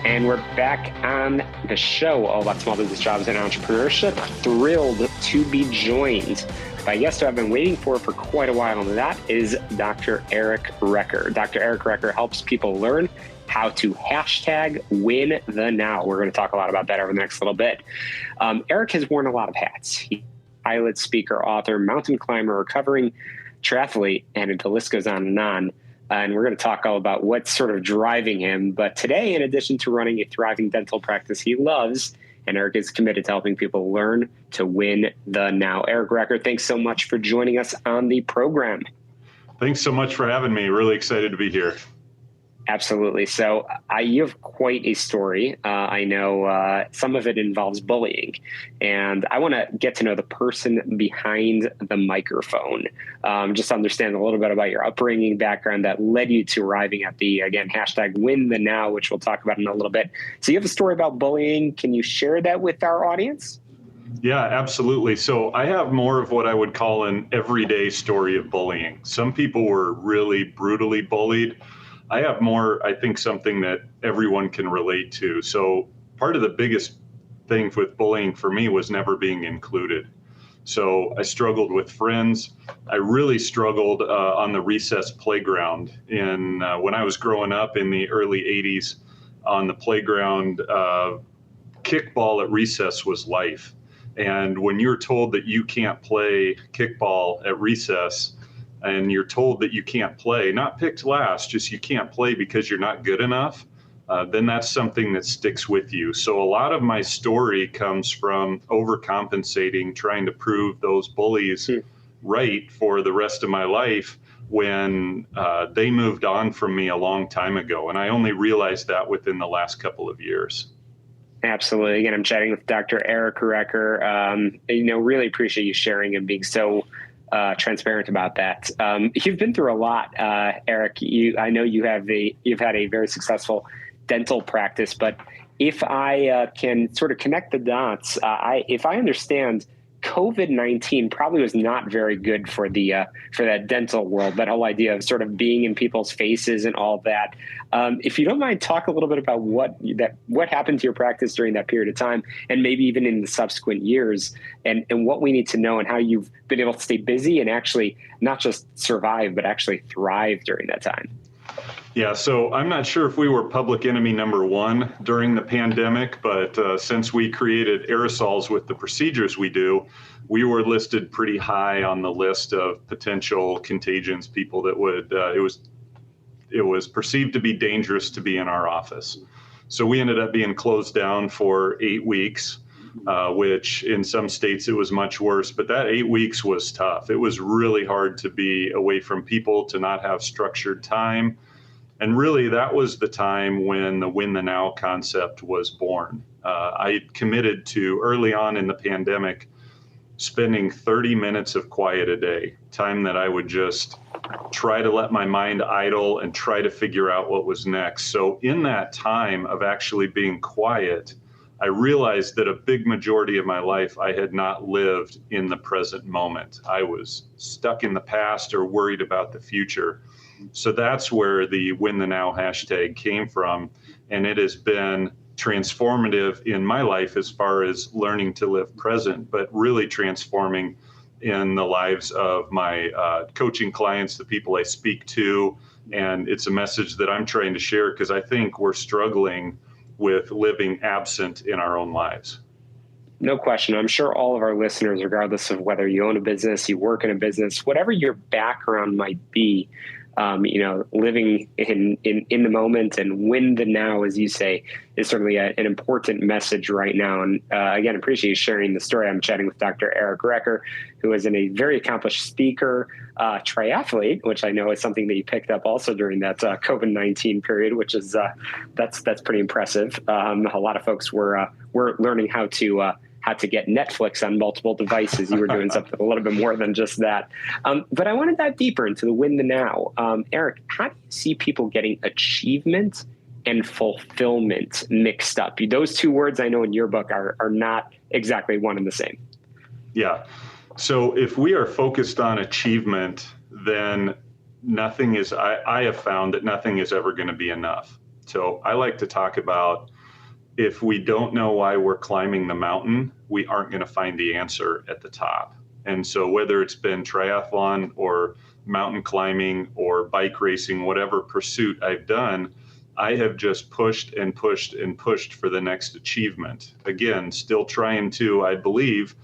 And we're back on the show all about small business, jobs, and entrepreneurship. Thrilled to be joined by a guest who I've been waiting for quite a while, and that is Dr. Eric Recker. Dr. Eric Recker helps people learn how to hashtag win the now. We're going to talk a lot about that over the next little bit. Eric has worn a lot of hats. He's a pilot, speaker, author, mountain climber, recovering triathlete, and the list goes on and on. And we're going to talk all about what's sort of driving him. But today, in addition to running a thriving dental practice he loves, and Eric is committed to helping people learn to win the now. Eric Recker, thanks so much for joining us on the program. Thanks so much for having me. Really excited to be here. Absolutely. So you have quite a story. I know some of it involves bullying, and I want to get to know the person behind the microphone. Just understand a little bit about your upbringing, background that led you to arriving at the, again, hashtag win the now, which we'll talk about in a little bit. So you have a story about bullying. Can you share that with our audience? Yeah, absolutely. So I have more of what I would call an everyday story of bullying. Some people were really brutally bullied. I have more, I think, something that everyone can relate to. So part of the biggest thing with bullying for me was never being included. So I struggled with friends. I really struggled on the recess playground. When I was growing up in the early 80s on the playground, kickball at recess was life. And when you're told that you can't play kickball at recess, and you're told that you can't play, not picked last, just you can't play because you're not good enough, then that's something that sticks with you. So a lot of my story comes from overcompensating, trying to prove those bullies right for the rest of my life when they moved on from me a long time ago. And I only realized that within the last couple of years. Absolutely. Again, I'm chatting with Dr. Eric Recker. Really appreciate you sharing and being so transparent about that. You've been through a lot, Eric. I know you've had a very successful dental practice, but if I can sort of connect the dots, if I understand, COVID-19 probably was not very good for that dental world. That whole idea of sort of being in people's faces and all that. If you don't mind, talk a little bit about what happened to your practice during that period of time, and maybe even in the subsequent years, and what we need to know, and how you've been able to stay busy and actually not just survive, but actually thrive during that time. Yeah, so I'm not sure if we were public enemy number one during the pandemic, but since we created aerosols with the procedures we do, we were listed pretty high on the list of potential contagions, people that would, it was perceived to be dangerous to be in our office. So we ended up being closed down for 8 weeks, which in some states it was much worse, but that 8 weeks was tough. It was really hard to be away from people, to not have structured time. And really, that was the time when the Win the Now concept was born. I committed to, early on in the pandemic, spending 30 minutes of quiet a day, time that I would just try to let my mind idle and try to figure out what was next. So in that time of actually being quiet, I realized that a big majority of my life I had not lived in the present moment. I was stuck in the past or worried about the future. So that's where the Win the Now hashtag came from. And it has been transformative in my life as far as learning to live present, but really transforming in the lives of my coaching clients, the people I speak to. And it's a message that I'm trying to share because I think we're struggling with living absent in our own lives. No question. I'm sure all of our listeners, regardless of whether you own a business, you work in a business, whatever your background might be, living in the moment and win the now, as you say, is certainly an important message right now. And again, appreciate you sharing the story. I'm chatting with Dr. Eric Recker, who is a very accomplished speaker, triathlete, which I know is something that you picked up also during that COVID-19 period, which is that's pretty impressive. A lot of folks were learning how to get Netflix on multiple devices. You were doing something a little bit more than just that. But I want to dive deeper into the Win the Now. Eric, how do you see people getting achievement and fulfillment mixed up? Those two words I know in your book are not exactly one and the same. Yeah. So if we are focused on achievement, then I have found that nothing is ever going to be enough. So I like to talk about if we don't know why we're climbing the mountain, we aren't going to find the answer at the top. And so whether it's been triathlon or mountain climbing or bike racing, whatever pursuit I've done, I have just pushed and pushed and pushed for the next achievement. Again, still trying to, I believe,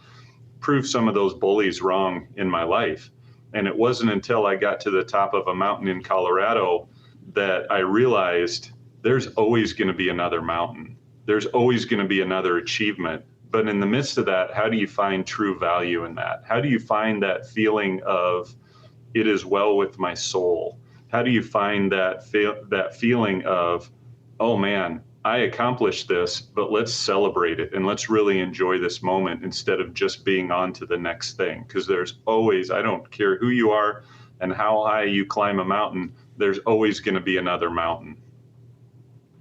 prove some of those bullies wrong in my life. And it wasn't until I got to the top of a mountain in Colorado that I realized there's always going to be another mountain. There's always going to be another achievement. But in the midst of that, how do you find true value in that? How do you find that feeling of it is well with my soul? How do you find that feeling of, oh man, I accomplished this, but let's celebrate it and let's really enjoy this moment instead of just being on to the next thing? Because there's always, I don't care who you are and how high you climb a mountain, there's always going to be another mountain.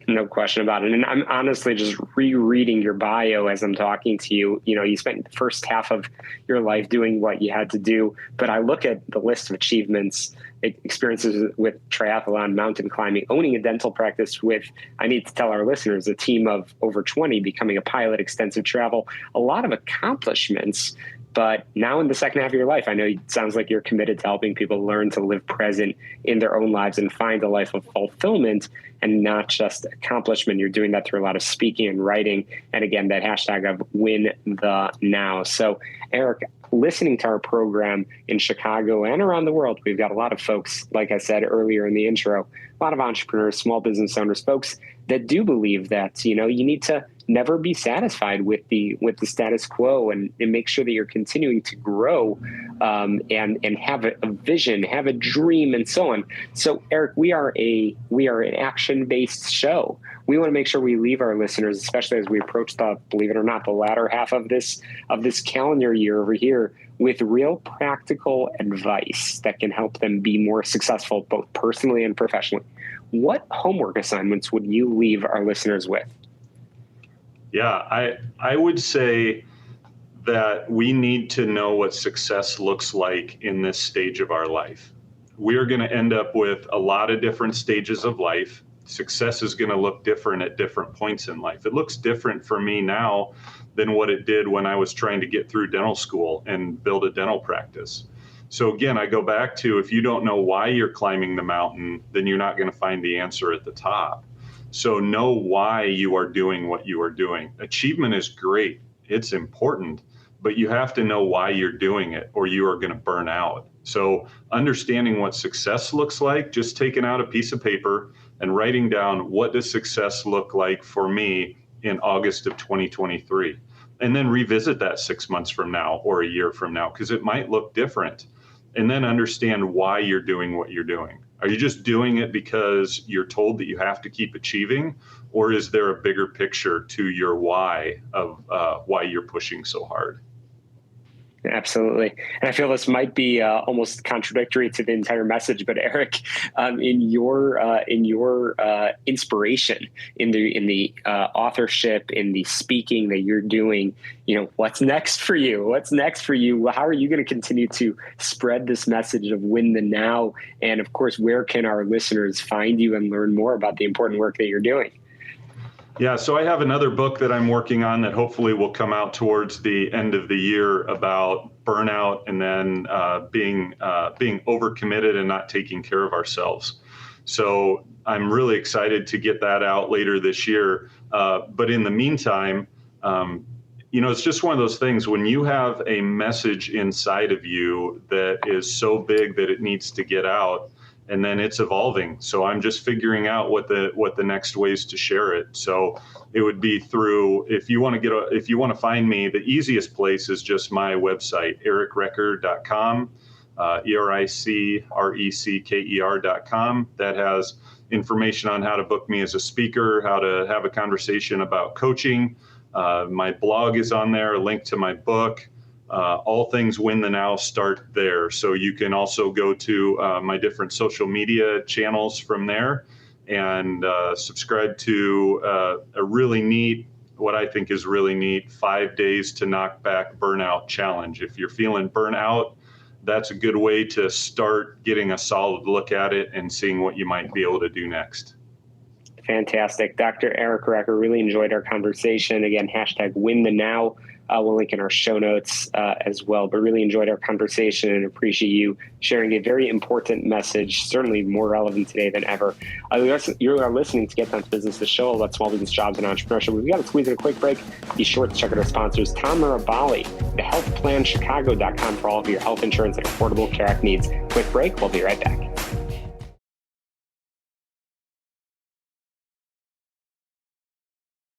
No question about it. And I'm honestly just rereading your bio as I'm talking to you. You know, you spent the first half of your life doing what you had to do. But I look at the list of achievements, experiences with triathlon, mountain climbing, owning a dental practice with, I need to tell our listeners, a team of over 20, becoming a pilot, extensive travel, a lot of accomplishments. But now in the second half of your life, I know it sounds like you're committed to helping people learn to live present in their own lives and find a life of fulfillment and not just accomplishment. You're doing that through a lot of speaking and writing. And again, that hashtag of win the now. So Eric, listening to our program in Chicago and around the world, we've got a lot of folks, like I said earlier in the intro, a lot of entrepreneurs, small business owners, folks that do believe that, you know, you need to never be satisfied with the status quo and make sure that you're continuing to grow and have a vision, have a dream, and so on. So Eric, we are an action-based show. We want to make sure we leave our listeners, especially as we approach believe it or not, the latter half of this calendar year over here, with real practical advice that can help them be more successful, both personally and professionally. What homework assignments would you leave our listeners with? Yeah, I would say that we need to know what success looks like in this stage of our life. We are going to end up with a lot of different stages of life. Success is going to look different at different points in life. It looks different for me now than what it did when I was trying to get through dental school and build a dental practice. So again, I go back to, if you don't know why you're climbing the mountain, then you're not going to find the answer at the top. So know why you are doing what you are doing. Achievement is great. It's important, but you have to know why you're doing it or you are going to burn out. So understanding what success looks like, just taking out a piece of paper and writing down, what does success look like for me in August of 2023? And then revisit that 6 months from now or a year from now, because it might look different. And then understand why you're doing what you're doing. Are you just doing it because you're told that you have to keep achieving, or is there a bigger picture to your why of why you're pushing so hard? Absolutely. And I feel this might be almost contradictory to the entire message, but Eric, in your inspiration, in the authorship, in the speaking that you're doing, you know, what's next for you? What's next for you? How are you going to continue to spread this message of win the now? And of course, where can our listeners find you and learn more about the important work that you're doing? Yeah, so I have another book that I'm working on that hopefully will come out towards the end of the year about burnout and then being overcommitted and not taking care of ourselves. So I'm really excited to get that out later this year. But in the meantime, you know, it's just one of those things when you have a message inside of you that is so big that it needs to get out. And then it's evolving. So I'm just figuring out what the next ways to share it. So it would be through, if you want to find me, the easiest place is just my website, ericrecker.com, ERICRECKER.com. That has information on how to book me as a speaker, how to have a conversation about coaching. My blog is on there, a link to my book. All things Win the Now start there. So you can also go to my different social media channels from there and subscribe to a really neat, what I think is really neat, 5 days to knock back burnout challenge. If you're feeling burnout, that's a good way to start getting a solid look at it and seeing what you might be able to do next. Fantastic. Dr. Eric Recker, really enjoyed our conversation. Again, hashtag win the now. We'll link in our show notes as well, but really enjoyed our conversation and appreciate you sharing a very important message, certainly more relevant today than ever. You are listening to Get Down to Business, the show about small business, jobs, and entrepreneurship. We've got to squeeze in a quick break. Be sure to check out our sponsors, Tom Mirabali, the healthplanchicago.com for all of your health insurance and Affordable Care Act needs. Quick break. We'll be right back.